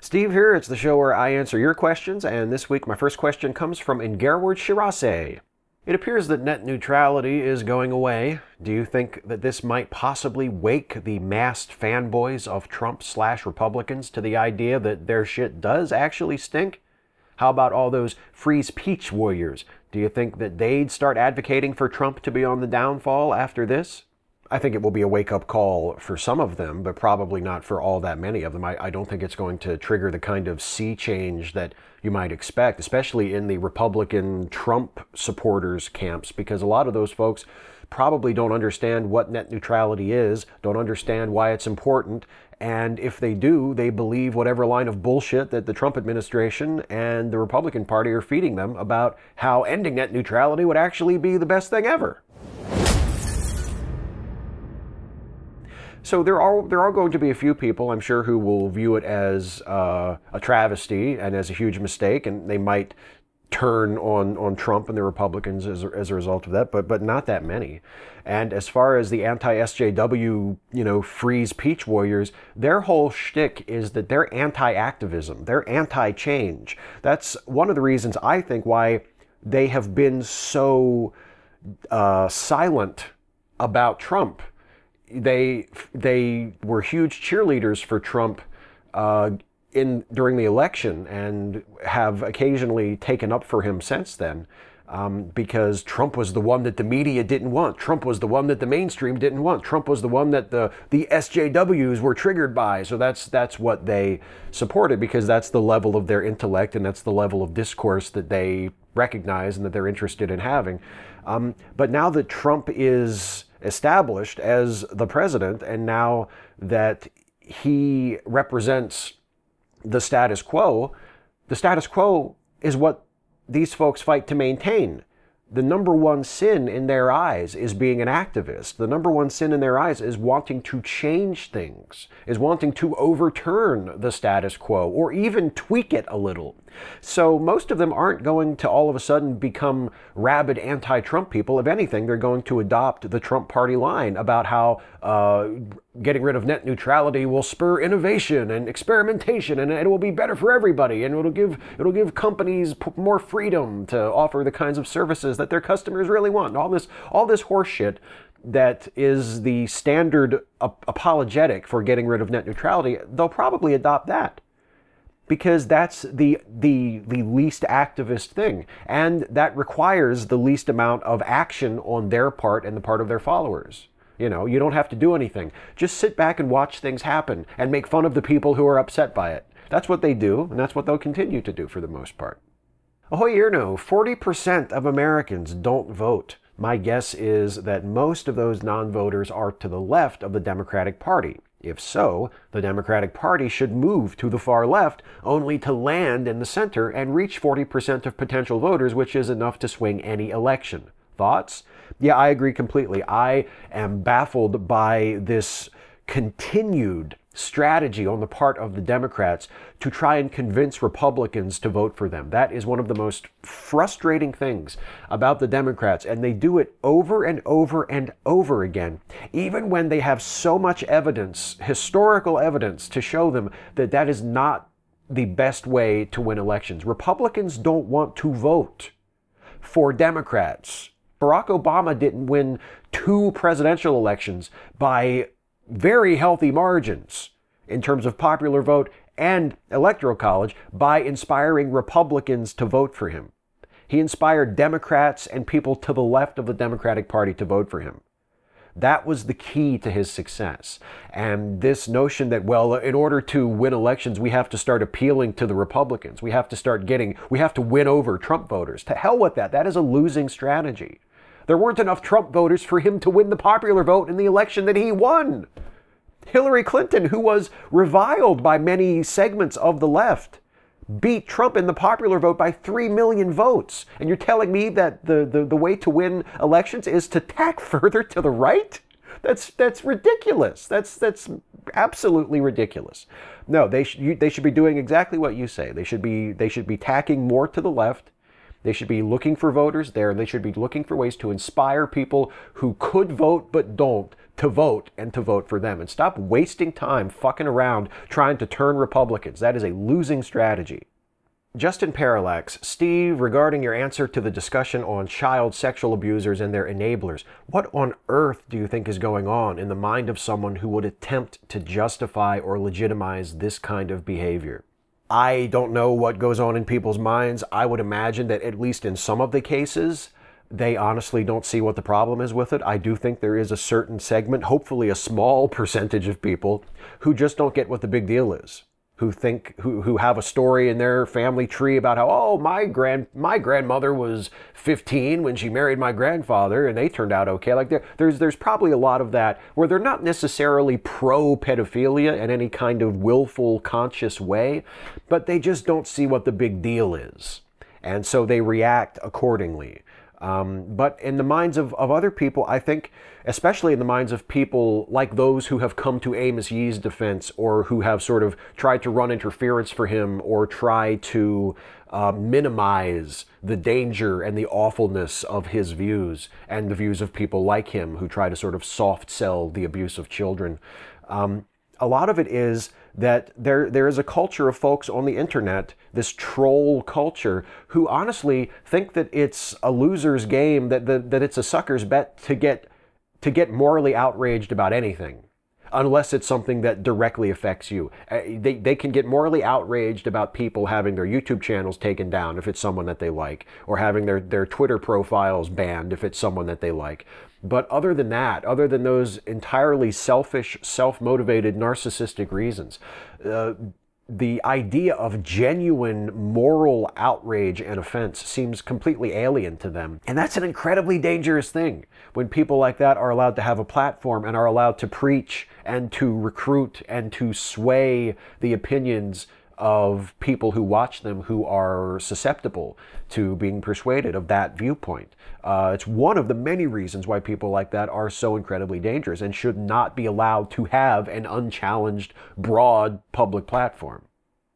Steve here. It's the show where I answer your questions, and this week my first question comes from Ingerward Shirase. It appears that net neutrality is going away. Do you think that this might possibly wake the masked fanboys of Trump/Republicans to the idea that their shit does actually stink? How about all those free speech warriors? Do you think that they'd start advocating for Trump to be on the downfall after this? I think it will be a wake-up call for some of them, but probably not for all that many of them. I don't think it's going to trigger the kind of sea change that you might expect, especially in the Republican Trump supporters camps, because a lot of those folks probably don't understand what net neutrality is, don't understand why it's important, and if they do, they believe whatever line of bullshit that the Trump administration and the Republican Party are feeding them about how ending net neutrality would actually be the best thing ever. So there are going to be a few people, I'm sure, who will view it as a travesty and as a huge mistake, and they might turn on Trump and the Republicans as a result of that, but not that many. And as far as the anti-SJW, free speech warriors, their whole shtick is that they're anti-activism, they're anti-change. That's one of the reasons, I think, why they have been so silent about Trump. They were huge cheerleaders for Trump during the election and have occasionally taken up for him since then, because Trump was the one that the media didn't want. Trump was the one that the mainstream didn't want. Trump was the one that the SJWs were triggered by. So that's what they supported, because that's the level of their intellect and that's the level of discourse that they recognize and that they're interested in having. But now that Trump is established as the president, and now that he represents the status quo is what these folks fight to maintain. The number one sin in their eyes is being an activist. The number one sin in their eyes is wanting to change things, is wanting to overturn the status quo or even tweak it a little. So most of them aren't going to all of a sudden become rabid anti-Trump people. If anything, they're going to adopt the Trump party line about how getting rid of net neutrality will spur innovation and experimentation, and it will be better for everybody, and it'll give companies more freedom to offer the kinds of services that their customers really want. All this horse shit that is the standard apologetic for getting rid of net neutrality, they'll probably adopt that, because that's the least activist thing, and that requires the least amount of action on their part and the part of their followers. You don't have to do anything. Just sit back and watch things happen and make fun of the people who are upset by it. That's what they do, and that's what they'll continue to do for the most part. Ahoy, Erno, 40% of Americans don't vote. My guess is that most of those non-voters are to the left of the Democratic Party. If so, the Democratic Party should move to the far left, only to land in the center and reach 40% of potential voters, which is enough to swing any election. Thoughts? Yeah, I agree completely. I am baffled by this continued strategy on the part of the Democrats to try and convince Republicans to vote for them. That is one of the most frustrating things about the Democrats, and they do it over and over and over again, even when they have so much evidence, historical evidence, to show them that that is not the best way to win elections. Republicans don't want to vote for Democrats. Barack Obama didn't win 2 presidential elections by very healthy margins in terms of popular vote and electoral college by inspiring Republicans to vote for him. He inspired Democrats and people to the left of the Democratic Party to vote for him. That was the key to his success. And this notion that, well, in order to win elections, we have to start appealing to the Republicans. We have to win over Trump voters. To hell with that. That is a losing strategy. There weren't enough Trump voters for him to win the popular vote in the election that he won. Hillary Clinton, who was reviled by many segments of the left, beat Trump in the popular vote by 3 million votes. And you're telling me that the way to win elections is to tack further to the right? That's ridiculous. That's absolutely ridiculous. No, they should be doing exactly what you say. They should be tacking more to the left. They should be looking for voters there. They should be looking for ways to inspire people who could vote but don't to vote and to vote for them. And stop wasting time fucking around trying to turn Republicans. That is a losing strategy. Justin Parallax, Steve, regarding your answer to the discussion on child sexual abusers and their enablers, what on earth do you think is going on in the mind of someone who would attempt to justify or legitimize this kind of behavior? I don't know what goes on in people's minds. I would imagine that at least in some of the cases, they honestly don't see what the problem is with it. I do think there is a certain segment, hopefully a small percentage of people, who just don't get what the big deal is. Who have a story in their family tree about how, oh, my grandmother was 15 when she married my grandfather and they turned out okay. Like there's probably a lot of that where they're not necessarily pro-pedophilia in any kind of willful, conscious way, but they just don't see what the big deal is. And so they react accordingly. But in the minds of other people, I think, especially in the minds of people like those who have come to Amos Yee's defense or who have sort of tried to run interference for him or try to minimize the danger and the awfulness of his views and the views of people like him who try to sort of soft sell the abuse of children. A lot of it is that there is a culture of folks on the internet, this troll culture, who honestly think that it's a loser's game, that it's a sucker's bet to get morally outraged about anything, unless it's something that directly affects you. They can get morally outraged about people having their YouTube channels taken down if it's someone that they like, or having their Twitter profiles banned if it's someone that they like. But other than that, other than those entirely selfish, self-motivated, narcissistic reasons, the idea of genuine moral outrage and offense seems completely alien to them. And that's an incredibly dangerous thing when people like that are allowed to have a platform and are allowed to preach and to recruit and to sway the opinions of people who watch them who are susceptible to being persuaded of that viewpoint. It's one of the many reasons why people like that are so incredibly dangerous and should not be allowed to have an unchallenged, broad public platform.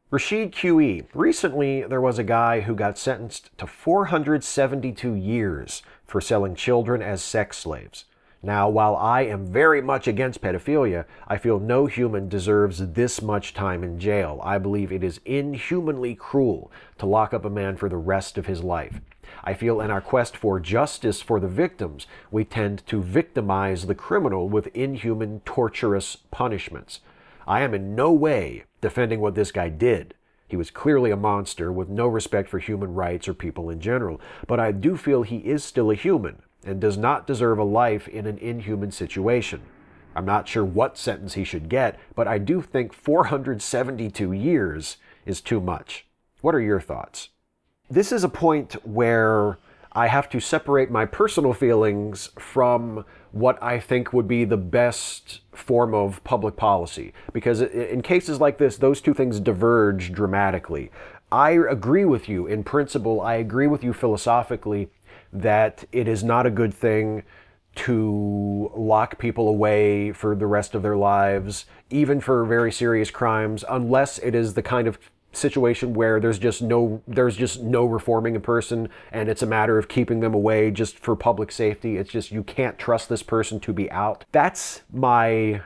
Rashid QE. Recently, there was a guy who got sentenced to 472 years for selling children as sex slaves. Now, while I am very much against pedophilia, I feel no human deserves this much time in jail. I believe it is inhumanly cruel to lock up a man for the rest of his life. I feel in our quest for justice for the victims, we tend to victimize the criminal with inhuman, torturous punishments. I am in no way defending what this guy did. He was clearly a monster with no respect for human rights or people in general, but I do feel he is still a human and does not deserve a life in an inhuman situation. I'm not sure what sentence he should get, but I do think 472 years is too much. What are your thoughts? This is a point where I have to separate my personal feelings from what I think would be the best form of public policy. Because in cases like this, those two things diverge dramatically. I agree with you in principle, I agree with you philosophically that it is not a good thing to lock people away for the rest of their lives, even for very serious crimes, unless it is the kind of situation where there's just no reforming a person and it's a matter of keeping them away just for public safety. It's just you can't trust this person to be out. That's my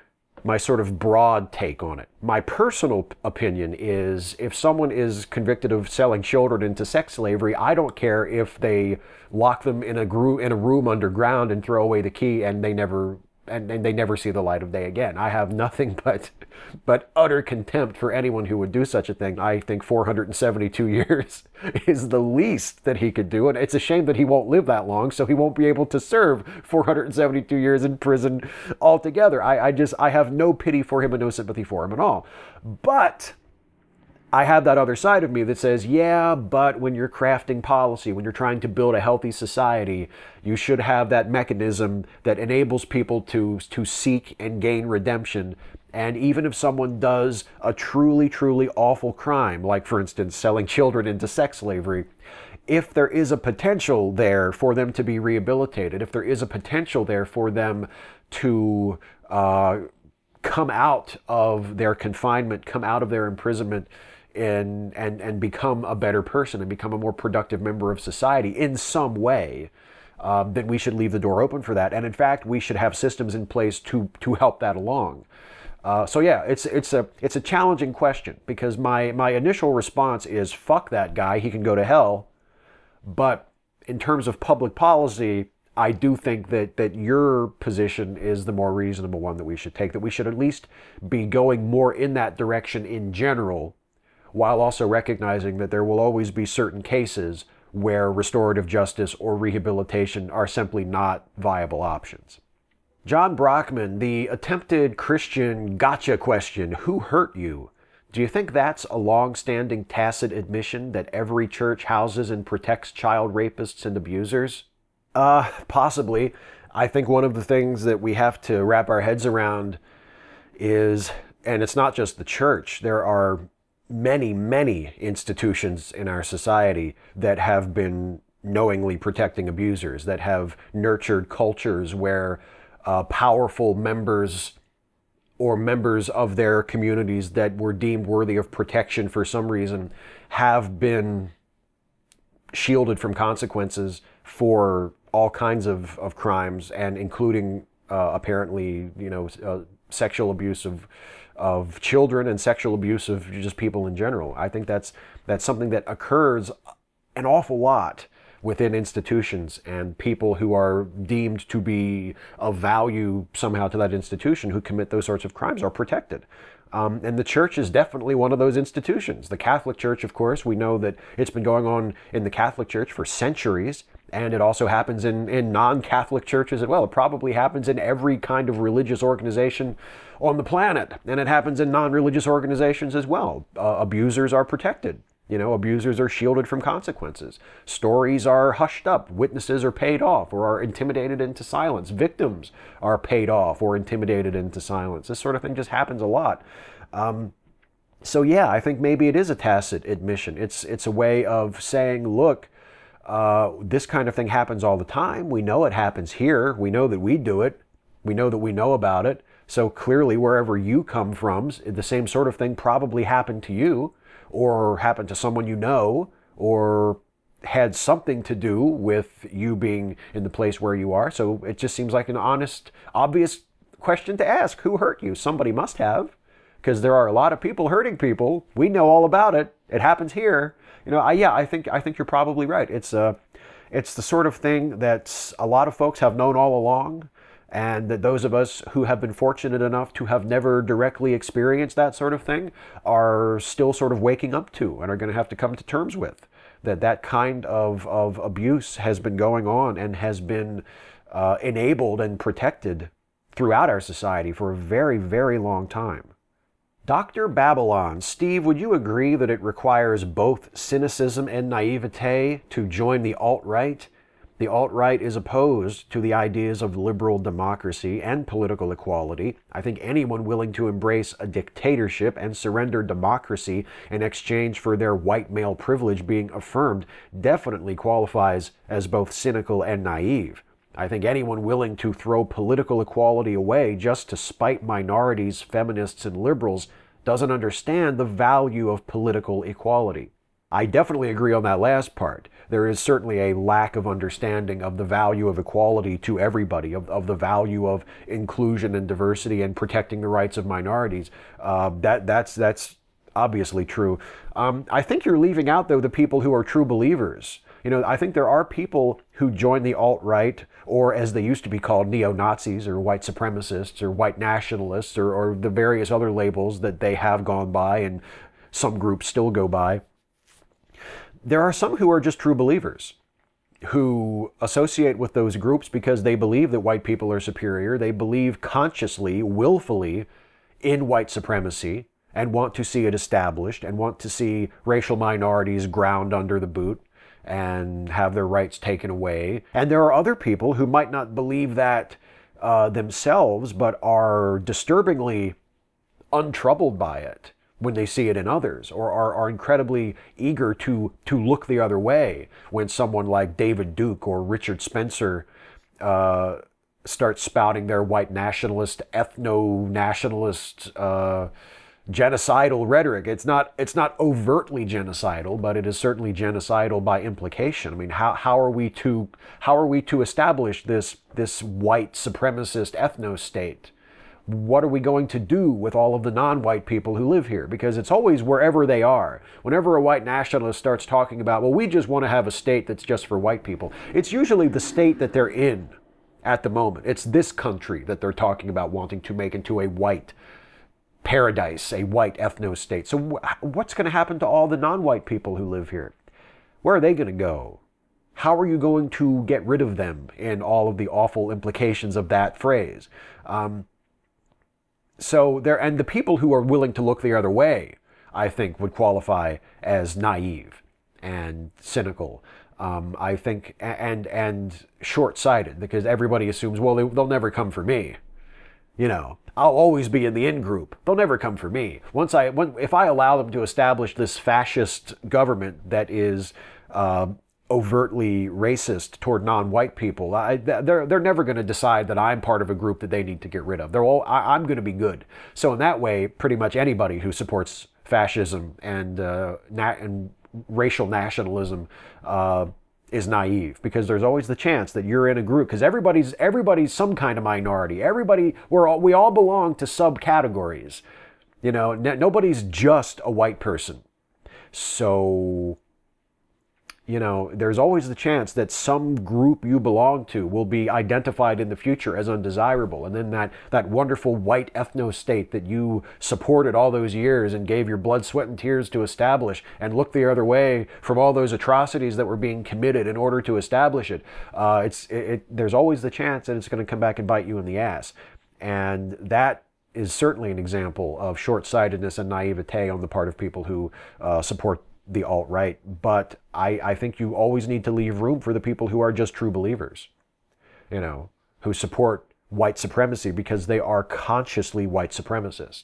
sort of broad take on it. My personal opinion is if someone is convicted of selling children into sex slavery, I don't care if they lock them in a room underground and throw away the key and they never see the light of day again. I have nothing but utter contempt for anyone who would do such a thing. I think 472 years is the least that he could do, and it's a shame that he won't live that long, so he won't be able to serve 472 years in prison altogether. I have no pity for him and no sympathy for him at all. But I have that other side of me that says, yeah, but when you're crafting policy, when you're trying to build a healthy society, you should have that mechanism that enables people to seek and gain redemption. And even if someone does a truly, truly awful crime, like, for instance, selling children into sex slavery, if there is a potential there for them to be rehabilitated, if there is a potential there for them to come out of their confinement, come out of their imprisonment, and become a better person and become a more productive member of society in some way, then we should leave the door open for that. And in fact, we should have systems in place to help that along. So yeah, it's a challenging question, because my initial response is fuck that guy, he can go to hell. But in terms of public policy, I do think that your position is the more reasonable one that we should take, that we should at least be going more in that direction in general, while also recognizing that there will always be certain cases where restorative justice or rehabilitation are simply not viable options. John Brockman, the attempted Christian gotcha question, who hurt you? Do you think that's a long-standing tacit admission that every church houses and protects child rapists and abusers? Possibly. I think one of the things that we have to wrap our heads around is, and it's not just the church, there are many, many institutions in our society that have been knowingly protecting abusers, that have nurtured cultures where powerful members or members of their communities that were deemed worthy of protection for some reason have been shielded from consequences for all kinds of crimes, and including apparently, sexual abuse of children and sexual abuse of just people in general. I think that's something that occurs an awful lot within institutions, and people who are deemed to be of value somehow to that institution who commit those sorts of crimes are protected. And the church is definitely one of those institutions. The Catholic Church, of course, we know that it's been going on in the Catholic Church for centuries, and it also happens in non-Catholic churches as well. It probably happens in every kind of religious organization on the planet, and it happens in non-religious organizations as well. Abusers are protected. Abusers are shielded from consequences. Stories are hushed up. Witnesses are paid off or are intimidated into silence. Victims are paid off or intimidated into silence. This sort of thing just happens a lot. So yeah, I think maybe it is a tacit admission. It's a way of saying, look, this kind of thing happens all the time. We know it happens here. We know that we do it. We know that we know about it. So clearly, wherever you come from, the same sort of thing probably happened to you, or happened to someone you know, or had something to do with you being in the place where you are. So it just seems like an honest, obvious question to ask. Who hurt you? Somebody must have, because there are a lot of people hurting people. We know all about it. It happens here. I think you're probably right. It's the sort of thing that a lot of folks have known all along, and that those of us who have been fortunate enough to have never directly experienced that sort of thing are still sort of waking up to, and are going to have to come to terms with, that kind of abuse has been going on and has been enabled and protected throughout our society for a very, very long time. Dr. Babylon, Steve, would you agree that it requires both cynicism and naivete to join the alt-right? The alt-right is opposed to the ideas of liberal democracy and political equality. I think anyone willing to embrace a dictatorship and surrender democracy in exchange for their white male privilege being affirmed definitely qualifies as both cynical and naive. I think anyone willing to throw political equality away just to spite minorities, feminists, and liberals doesn't understand the value of political equality. I definitely agree on that last part. There is certainly a lack of understanding of the value of equality to everybody, of the value of inclusion and diversity and protecting the rights of minorities. That's obviously true. I think you're leaving out, though, the people who are true believers. I think there are people who join the alt-right, or as they used to be called, neo-Nazis or white supremacists or white nationalists, or the various other labels that they have gone by and some groups still go by. There are some who are just true believers, who associate with those groups because they believe that white people are superior. They believe consciously, willfully in white supremacy and want to see it established and want to see racial minorities ground under the boot and have their rights taken away. And there are other people who might not believe that themselves, but are disturbingly untroubled by it when they see it in others, or are incredibly eager to look the other way when someone like David Duke or Richard Spencer starts spouting their white nationalist, ethno-nationalist genocidal rhetoric. It's not overtly genocidal, but it is certainly genocidal by implication. I mean, how are we to establish this white supremacist ethno-state? What are we going to do with all of the non-white people who live here? Because it's always wherever they are. Whenever a white nationalist starts talking about, well, we just want to have a state that's just for white people, it's usually the state that they're in at the moment. It's this country that they're talking about wanting to make into a white paradise, a white ethno-state. So what's going to happen to all the non-white people who live here? Where are they going to go? How are you going to get rid of them in all of the awful implications of that phrase? And the people who are willing to look the other way, I think, would qualify as naive and cynical. I think, and short-sighted, because everybody assumes, well, they'll never come for me. You know, I'll always be in the in-group. They'll never come for me. If I allow them to establish this fascist government that is overtly racist toward non-white people, they're never going to decide that I'm part of a group that they need to get rid of. I'm going to be good. So in that way, pretty much anybody who supports fascism and racial nationalism is naive, because there's always the chance that you're in a group, because everybody's some kind of minority. We all belong to subcategories. You know, nobody's just a white person. So, you know, there's always the chance that some group you belong to will be identified in the future as undesirable. And then that wonderful white ethno-state that you supported all those years and gave your blood, sweat, and tears to establish, and looked the other way from all those atrocities that were being committed in order to establish it, there's always the chance that it's going to come back and bite you in the ass. And that is certainly an example of short-sightedness and naivete on the part of people who support the alt-right. But I think you always need to leave room for the people who are just true believers, you know, who support white supremacy because they are consciously white supremacist.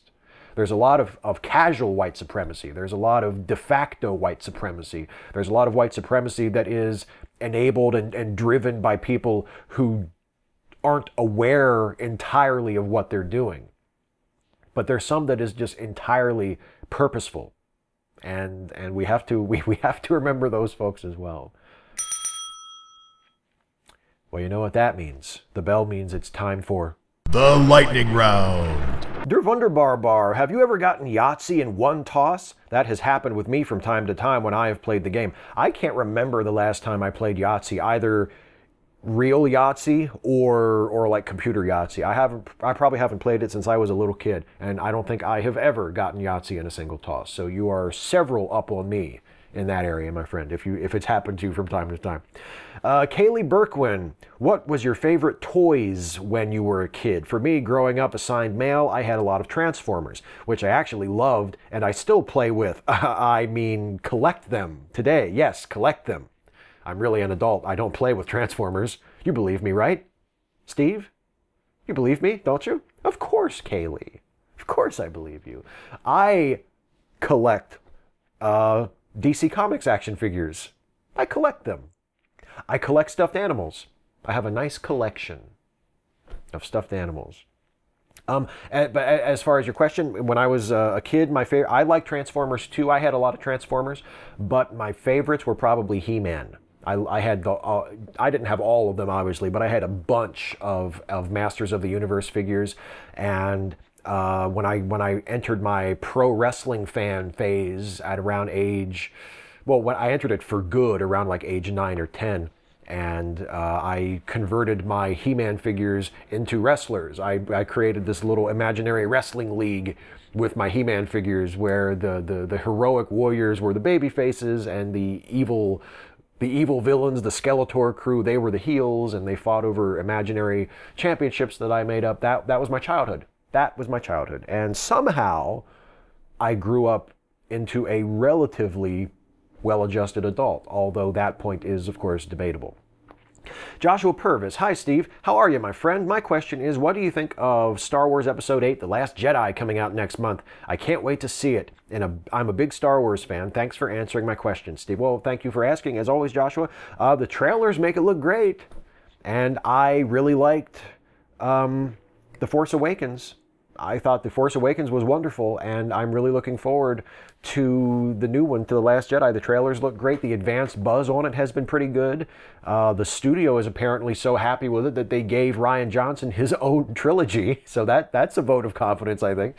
There's a lot of casual white supremacy. There's a lot of de facto white supremacy. There's a lot of white supremacy that is enabled and driven by people who aren't aware entirely of what they're doing. But there's some that is just entirely purposeful. And we have to remember those folks as well. Well, you know what that means. The bell means it's time for the lightning round. Der Wunderbar Bar, have you ever gotten Yahtzee in one toss? That has happened with me from time to time when I have played the game. I can't remember the last time I played Yahtzee, either real Yahtzee or like computer Yahtzee. I probably haven't played it since I was a little kid, and I don't think I have ever gotten Yahtzee in a single toss. So you are several up on me in that area, my friend, if it's happened to you from time to time. Kaylee Berkwin, what was your favorite toys when you were a kid? For me, growing up assigned male, I had a lot of Transformers, which I actually loved, and I still play with. I mean, collect them today. Yes, collect them. I'm really an adult. I don't play with Transformers. You believe me, right? Steve? You believe me, don't you? Of course, Kaylee. Of course I believe you. I collect DC Comics action figures. I collect them. I collect stuffed animals. I have a nice collection of stuffed animals. But as far as your question, when I was a kid, I liked Transformers too. I had a lot of Transformers, but my favorites were probably He-Man. I didn't have all of them, obviously, but I had a bunch of Masters of the Universe figures. And when I entered my pro wrestling fan phase at around age, well, when I entered it for good around like age 9 or 10, and I converted my He-Man figures into wrestlers. I created this little imaginary wrestling league with my He-Man figures, where the heroic warriors were the baby faces, and the evil villains, the Skeletor crew, they were the heels, and they fought over imaginary championships that I made up. That was my childhood. That was my childhood. And somehow I grew up into a relatively well-adjusted adult, although that point is, of course, debatable. Joshua Purvis, hi Steve, how are you, my friend? My question is, what do you think of Star Wars Episode 8, The Last Jedi, coming out next month? I can't wait to see it, and I'm a big Star Wars fan. Thanks for answering my question, Steve. Well, thank you for asking, as always, Joshua. The trailers make it look great, and I really liked The Force Awakens. I thought The Force Awakens was wonderful, and I'm really looking forward to the new one, to The Last Jedi. The trailers look great. The advanced buzz on it has been pretty good. The studio is apparently so happy with it that they gave Rian Johnson his own trilogy. So that's a vote of confidence, I think.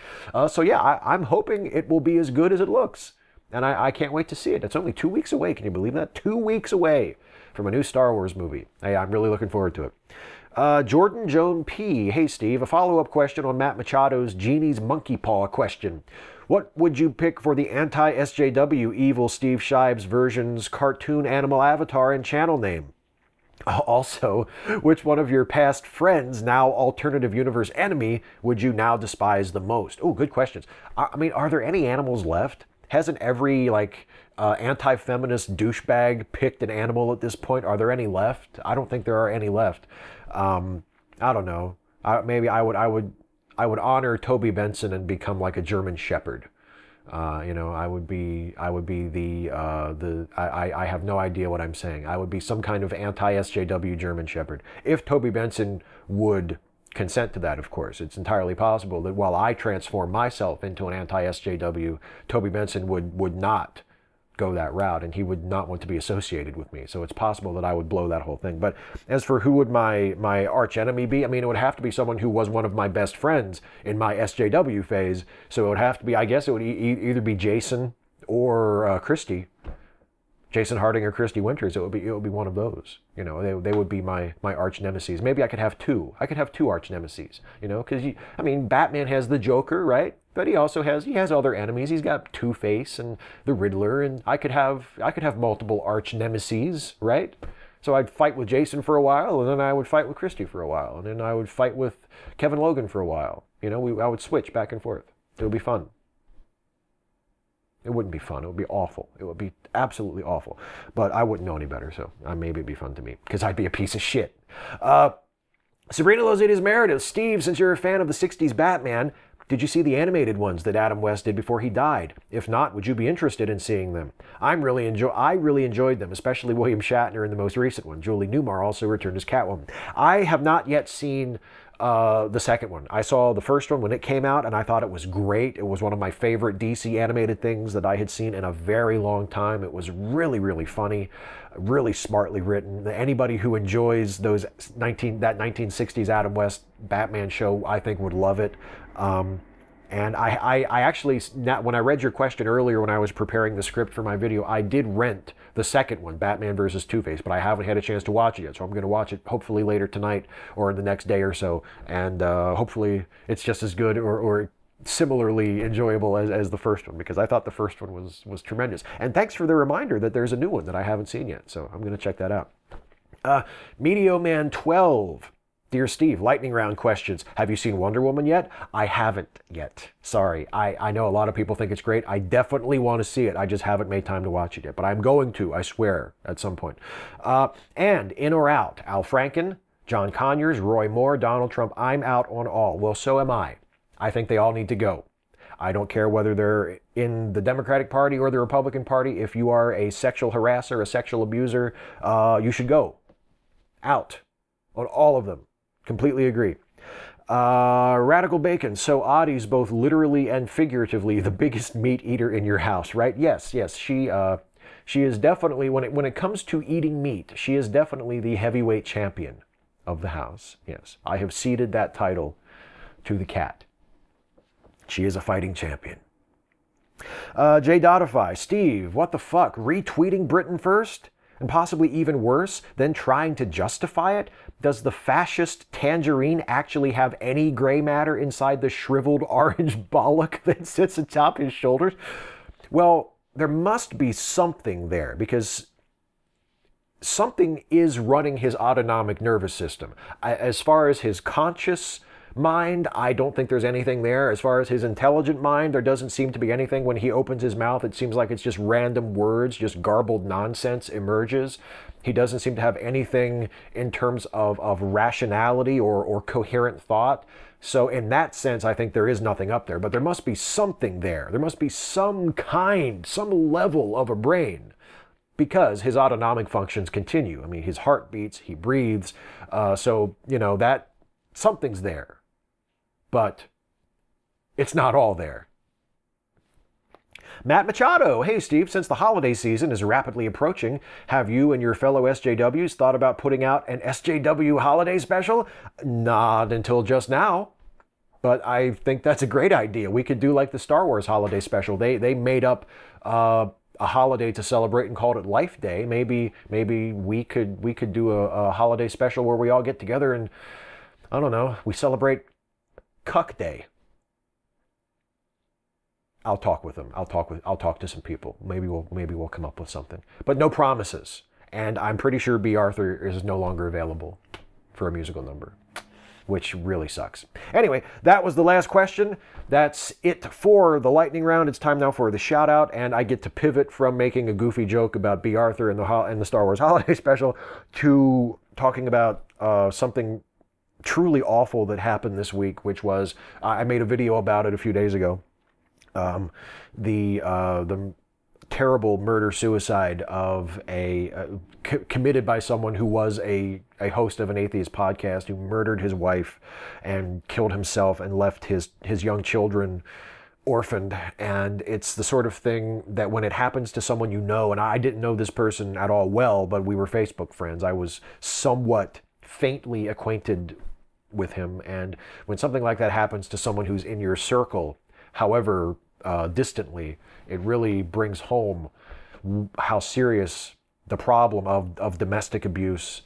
So yeah, I'm hoping it will be as good as it looks. And I can't wait to see it. It's only 2 weeks away. Can you believe that? 2 weeks away from a new Star Wars movie. Hey, I'm really looking forward to it. Jordan Joan P. Hey, Steve. A follow-up question on Matt Machado's Genie's Monkey Paw question. What would you pick for the anti-SJW evil Steve Shives version's cartoon animal avatar and channel name? Also, which one of your past friends, now alternative universe enemy, would you now despise the most? Oh, good questions. I mean, are there any animals left? Hasn't every, anti-feminist douchebag picked an animal at this point? Are there any left? I don't think there are any left. I don't know. Maybe I would honor Toby Benson and become like a German Shepherd. I have no idea what I'm saying. I would be some kind of anti-SJW German Shepherd. If Toby Benson would consent to that, of course. It's entirely possible that while I transform myself into an anti-SJW, Toby Benson would not go that route, and he would not want to be associated with me. So it's possible that I would blow that whole thing. But as for who would my arch enemy be, I mean, it would have to be someone who was one of my best friends in my SJW phase. So it would have to be, I guess it would either be Jason or Christy. Jason Harding or Christy Winters. It would be one of those. You know, they would be my arch nemesis. Maybe I could have two. I could have two arch nemesis. You know, because Batman has the Joker, right? But he also has other enemies. He's got Two-Face and the Riddler, and I could have multiple arch nemesis, right? So I'd fight with Jason for a while, and then I would fight with Christy for a while, and then I would fight with Kevin Logan for a while. You know, I would switch back and forth. It would be fun. It wouldn't be fun. It would be awful. It would be absolutely awful. But I wouldn't know any better, so maybe it'd be fun to me, because I'd be a piece of shit. Sabrina Lozides Meredith. Steve, since you're a fan of the 60s Batman, did you see the animated ones that Adam West did before he died? If not, would you be interested in seeing them? I really enjoyed them, especially William Shatner in the most recent one. Julie Newmar also returned as Catwoman. I have not yet seen the second one. I saw the first one when it came out, and I thought it was great. It was one of my favorite DC animated things that I had seen in a very long time. It was really, really funny, really smartly written. Anybody who enjoys that 1960s Adam West Batman show, I think, would love it. And I actually, when I read your question earlier when I was preparing the script for my video, I did rent the second one, Batman vs. Two-Face, but I haven't had a chance to watch it yet, so I'm going to watch it hopefully later tonight or in the next day or so, and hopefully it's just as good or similarly enjoyable as the first one, because I thought the first one was tremendous. And thanks for the reminder that there's a new one that I haven't seen yet, so I'm going to check that out. Medio Man 12. Dear Steve, lightning round questions. Have you seen Wonder Woman yet? I haven't yet. Sorry. I know a lot of people think it's great. I definitely want to see it. I just haven't made time to watch it yet. But I'm going to, I swear, at some point. And in or out, Al Franken, John Conyers, Roy Moore, Donald Trump. I'm out on all. Well, so am I. I think they all need to go. I don't care whether they're in the Democratic Party or the Republican Party. If you are a sexual harasser, a sexual abuser, you should go. Out on all of them. Completely agree. Radical Bacon. So Audie's both literally and figuratively the biggest meat eater in your house, right? Yes. She is definitely, when it comes to eating meat, she is definitely the heavyweight champion of the house. Yes, I have ceded that title to the cat. She is a fighting champion. Jay Dottify. Steve, what the fuck? Retweeting Britain first? And possibly even worse, then trying to justify it? Does the fascist Tangerine actually have any gray matter inside the shriveled orange bollock that sits atop his shoulders? Well, there must be something there, because something is running his autonomic nervous system. As far as his conscious mind, I don't think there's anything there. As far as his intelligent mind, there doesn't seem to be anything. When he opens his mouth, it seems like it's just random words, just garbled nonsense emerges. He doesn't seem to have anything in terms of rationality or coherent thought. So in that sense, I think there is nothing up there. But there must be something there. There must be some level of a brain, because his autonomic functions continue. I mean, his heart beats, he breathes. So, that something's there. But It's not all there. Matt Machado, hey Steve, since the holiday season is rapidly approaching, have you and your fellow SJWs thought about putting out an SJW holiday special? Not until just now, but I think that's a great idea. We could do like the Star Wars holiday special. They made up a holiday to celebrate and called it Life Day. Maybe we could do a holiday special where we all get together and, I don't know, we celebrate Cuck Day. I'll talk with them. I'll talk to some people. Maybe we'll come up with something. But no promises. And I'm pretty sure B. Arthur is no longer available for a musical number, which really sucks. Anyway, that was the last question. That's it for the lightning round. It's time now for the shout out, and I get to pivot from making a goofy joke about B. Arthur and the Star Wars holiday special to talking about something truly awful that happened this week, which was, I made a video about it a few days ago. The terrible murder-suicide of committed by someone who was a host of an atheist podcast, who murdered his wife and killed himself and left his young children orphaned. And it's the sort of thing that when it happens to someone you know, and I didn't know this person at all well, but we were Facebook friends. I was somewhat faintly acquainted with him. And when something like that happens to someone who's in your circle, however distantly, it really brings home how serious the problem of domestic abuse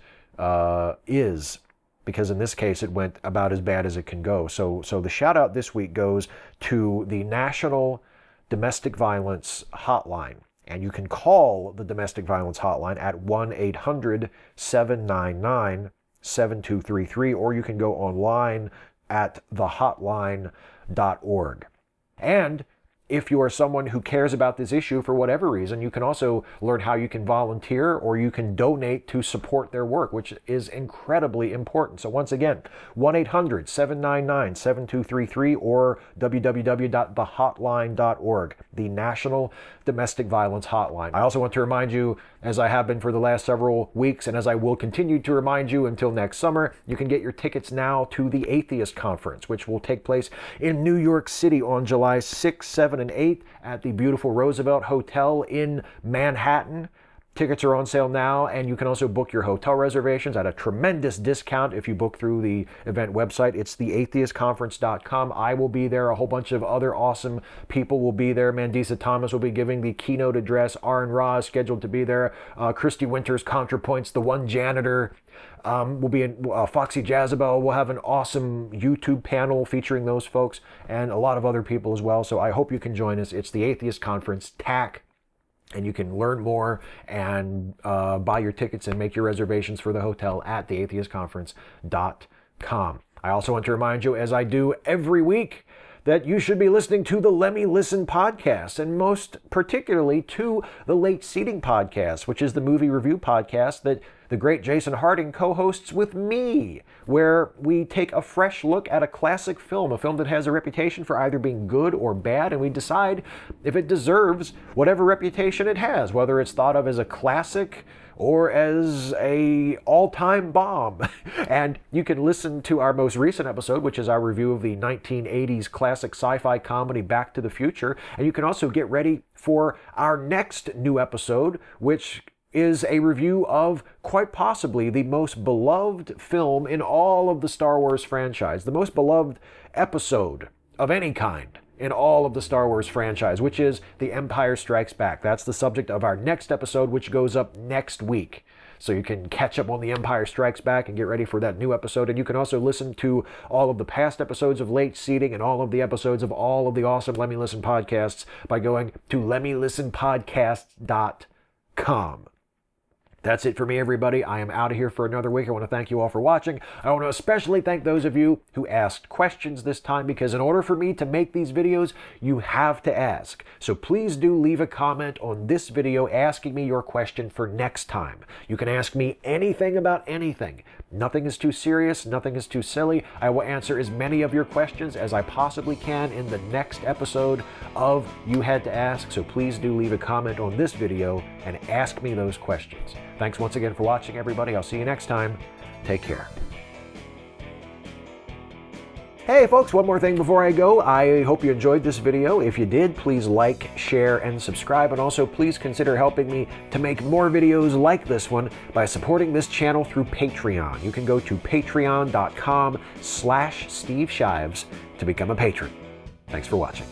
is, because in this case it went about as bad as it can go. So the shout out this week goes to the National Domestic Violence Hotline, and you can call the Domestic Violence Hotline at 1-800-799-7233, or you can go online at thehotline.org. And if you are someone who cares about this issue for whatever reason, you can also learn how you can volunteer or you can donate to support their work, which is incredibly important. So once again, 1-800-799-7233 or www.thehotline.org, the National Domestic Violence Hotline. I also want to remind you, as I have been for the last several weeks, and as I will continue to remind you until next summer, you can get your tickets now to the Atheist Conference, which will take place in New York City on July 6th, 7th, and 8th at the beautiful Roosevelt Hotel in Manhattan. Tickets are on sale now, and you can also book your hotel reservations at a tremendous discount if you book through the event website. It's theatheistconference.com. I will be there. A whole bunch of other awesome people will be there. Mandisa Thomas will be giving the keynote address. Aaron Ra is scheduled to be there. Christy Winters, ContraPoints, the one janitor, will be in. Foxy Jazabel will have an awesome YouTube panel featuring those folks and a lot of other people as well. So I hope you can join us. It's the Atheist Conference, TAC. And you can learn more and buy your tickets and make your reservations for the hotel at theatheistconference.com. I also want to remind you, as I do every week, that you should be listening to the Lemme Listen Podcasts, and most particularly to the Late Seating Podcast, which is the movie review podcast that the great Jason Harding co-hosts with me, where we take a fresh look at a classic film, a film that has a reputation for either being good or bad, and we decide if it deserves whatever reputation it has, whether it's thought of as a classic or as a all-time bomb. And you can listen to our most recent episode, which is our review of the 1980s classic sci-fi comedy Back to the Future. And you can also get ready for our next new episode, which is a review of quite possibly the most beloved film in all of the Star Wars franchise, the most beloved episode of any kind in all of the Star Wars franchise, which is The Empire Strikes Back. That's the subject of our next episode, which goes up next week. So you can catch up on The Empire Strikes Back and get ready for that new episode. And you can also listen to all of the past episodes of Late Seating and all of the episodes of all of the awesome Lemme Listen podcasts by going to lemmelistenpodcasts.com. That's it for me, everybody. I am out of here for another week. I want to thank you all for watching. I want to especially thank those of you who asked questions this time, because in order for me to make these videos, you have to ask. So please do leave a comment on this video asking me your question for next time. You can ask me anything about anything. Nothing is too serious. Nothing is too silly. I will answer as many of your questions as I possibly can in the next episode of You Had to Ask. So please do leave a comment on this video and ask me those questions. Thanks once again for watching, everybody. I'll see you next time. Take care. Hey folks, one more thing before I go. I hope you enjoyed this video. If you did, please like, share, and subscribe. And also please consider helping me to make more videos like this one by supporting this channel through Patreon. You can go to patreon.com/Steve Shives to become a patron. Thanks for watching.